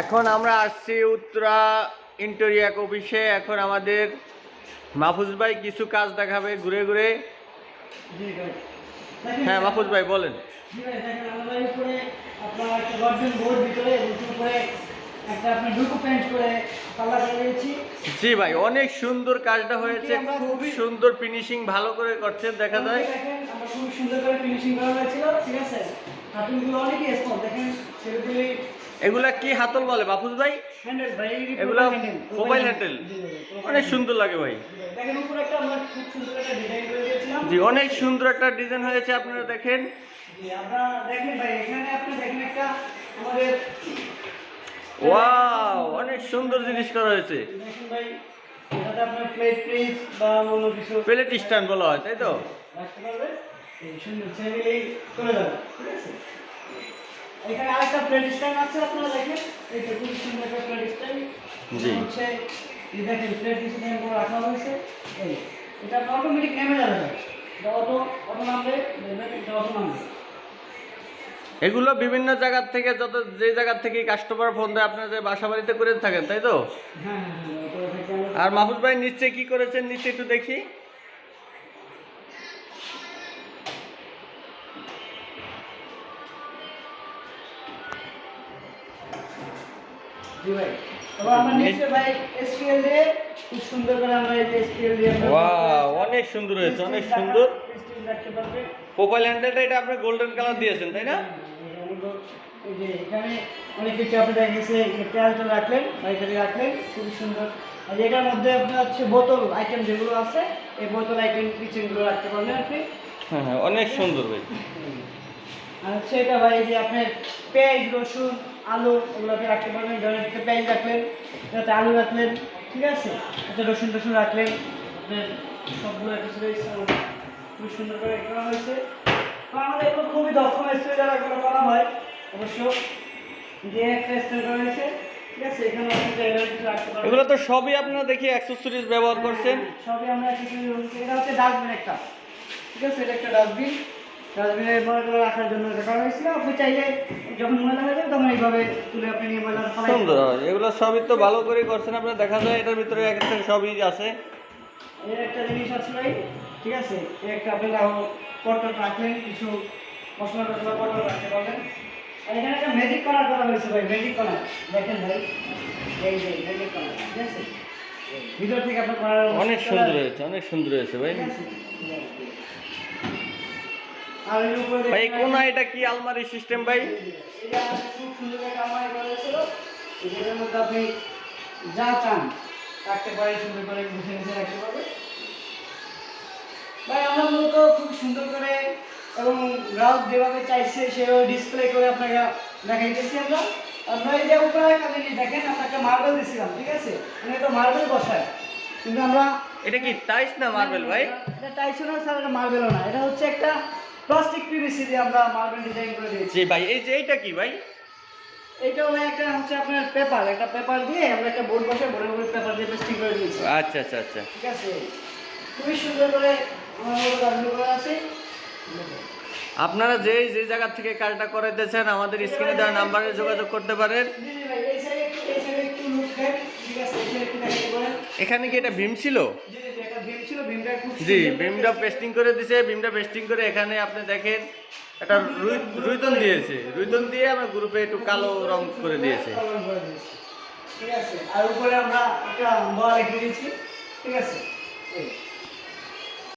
এখন আমরা আসছি উত্তরা ইন্টেরিয়াক অফিসে। এখন আমাদের মাহফুজ ভাই কিছু কাজ দেখাবে ঘুরে ঘুরে। হ্যাঁ মাহফুজ ভাই বলেন। জি ভাই, অনেক সুন্দর কাজটা হয়েছে, খুব সুন্দর ফিনিশিং ভালো করে করছেন দেখা যায়। খুব সুন্দর করে ফিনিশিং করা হয়েছিল, ঠিক আছে। হাতুলগুলো অনেকই স্মল, দেখেন সেগুলি। এগুলা কি হাতল বলে মাহফুজ ভাই? হ্যান্ডেল ভাই, এগুলা মোবাইল হ্যান্ডেল, অনেক সুন্দর লাগে ভাই। দেখেন উপরে একটা আমরা খুব সুন্দর একটা ডিজাইন করে দিয়েছিলাম। জি, অনেক সুন্দর একটা ডিজাইন হয়েছে, আপনারা দেখেন। জি, আপনারা দেখেন ভাই, এখানে আপনি দেখেন একটা আমাদের ওয়াও, অনেক সুন্দর জিনিস করা হয়েছে। দেখেন ভাই, এটাতে আপনার প্লেট প্রিন্ট বা অন্য কিছু প্লেট স্ট্যান্ড বলা হয় তাই তো? রাখতে পারবেন। এই সুন্দর ছেলেই করে যাবে, ঠিক আছে। এখানে আরেকটা প্লেট স্ট্যান্ড আছে, আপনারা দেখেন। এই তো খুব সুন্দর একটা প্লেট স্ট্যান্ড। জি হচ্ছে এই দেখেন প্লেট স্ট্যান্ড করে রাখা হয়েছে। এই এটা অটোমেটিক নেমে যাবে, এটা অটো নামবে, এটা অটো নামবে। এগুলো বিভিন্ন জায়গা থেকে যে জায়গা থেকে কাস্টমার ফোন দেয় আপনারা যে বাসা বাড়িতে করে থাকেন তাই তো? হ্যাঁ হ্যাঁ, অটো থেকে আমরা। আর মাহফুজ ভাই নিচে কি করেছেন, নিচে একটু দেখি। জি ভাই, তবে আমরা নিচে ভাই এসপিএল দিয়ে খুব সুন্দর করে আমরা এই যে এসপিএল দিয়ে ওয়াও, অনেক সুন্দর হয়েছে, অনেক সুন্দর। স্টিল রাখতে পারবে। প্রোফাইল হ্যান্ডেলটা এটা আপনি গোল্ডেন কালার দিয়েছেন তাই না? এই যে এখানে অনেক কিছু আপনি দেখেছে, তেলটা রাখলেন বা এখানে রাখলেন, খুব সুন্দর। আর এটার মধ্যে আপনার হচ্ছে বোতল আইটেম যেগুলো আছে, এই বোতল আইটেম কিচেনগুলো রাখতে পারবেন আপনি। হ্যাঁ হ্যাঁ, অনেক সুন্দর ভাই। আর হচ্ছে এটা ভাই, যে আপনার পেঁয়াজ রসুন আলু ওগুলোকে রাখতে পারবেন। ধরেন একটা পেঁয়াজ রাখলেন, এটাতে আলু রাখলেন, ঠিক আছে। একটা রসুন রাখলেন, আপনার সবগুলো কিছু খুব সুন্দর করে করা হয়েছে। তো আমাদের এগুলো খুবই দক্ষ মিস্ত্রি দ্বারা এগুলো করা হয় অবশ্য। যে একটা স্টাইল করা হয়েছে, ঠিক আছে। এখানে আপনি জায়গায় কিছু রাখতে পারবেন। এগুলো তো সবই আপনারা দেখি অ্যাক্সেসরিজ ব্যবহার করছেন। সবই আমরা কিছু, এটা হচ্ছে ডাস্টবিন একটা, ঠিক আছে। এটা একটা ডাস্টবিন, ডাস্টবিনে ময়লা রাখার জন্য এটা করা হয়েছিল। আপনি চাইলে যখন ময়লা হয়ে যাবে তখন এইভাবে তুলে আপনি নিয়ে ময়লা ফেলাই। সুন্দর হয়, এগুলো সবই তো ভালো করে করছেন আপনারা, দেখা যায় এটার ভিতরে এক একটা সবই আছে। এর একটা জিনিস আছে ভাই, ঠিক আছে। এই একটা আপনি পটল রাখলেন, কিছু মশলা টসলা পটল রাখতে পারবেন। আর এখানে একটা ম্যাজিক কর্নার করা হয়েছে ভাই, ম্যাজিক কর্নার দেখেন ভাই, এই যে ম্যাজিক কর্নার, ঠিক আছে। ভিতর থেকে আপনার করার অনেক সুন্দর হয়েছে, অনেক সুন্দর হয়েছে ভাই। আর এর উপরে ভাই কোন এটা কি আলমারি সিস্টেম ভাই? এটা খুব সুন্দর একটা আলমারি করা হয়েছিল। এটার মধ্যে আপনি যা চান রাখতে পারেন, সুন্দর করে গুছিয়ে গুছিয়ে রাখতে পারবেন ভাই। আমরা মূলত খুব সুন্দর করে এবং গ্রাহক যেভাবে চাইছে সেভাবে ডিসপ্লে করে আপনাকে দেখাইতেছি আমরা। আপনারা এই যে উপরে একটা জিনিস দেখেন, আমরা একটা মার্বেল দিয়েছিলাম, ঠিক আছে। মানে এটা মার্বেল বসায়, কিন্তু আমরা এটা কি টাইলস না মার্বেল ভাই? এটা টাইলসও না স্যার, এটা মার্বেলও না, এটা হচ্ছে একটা প্লাস্টিক পিভিসি দিয়ে আমরা মার্বেল ডিজাইন করে দিয়েছি। জি ভাই, এই যে এইটা কি ভাই? এইটাও একটা হচ্ছে আপনার পেপার, একটা পেপার দিয়ে আমরা একটা বোর্ড বসে বোর্ডের উপরে পেপার দিয়ে পেস্টিং করে দিয়েছি। আচ্ছা আচ্ছা আচ্ছা, ঠিক আছে, খুবই সুন্দর করে আমাদের কাজগুলো করা আছে। আপনারা যে জায়গা থেকে কাজটা করাইতেছেন আমাদের স্ক্রিনে দেওয়া নাম্বারে যোগাযোগ করতে পারেন। এখানে কি এটা ভীম ছিল? জি, ভীমটা পেস্টিং করে দিছে, ভীমটা পেস্টিং করে এখানে আপনি দেখেন একটা রুইতন দিয়েছে, রুইতন দিয়ে আমার গ্রুপে একটু কালো রং করে দিয়েছে। ঠিক আছে, আর উপরে আমরা একটা বল রেখে দিয়েছি, ঠিক আছে।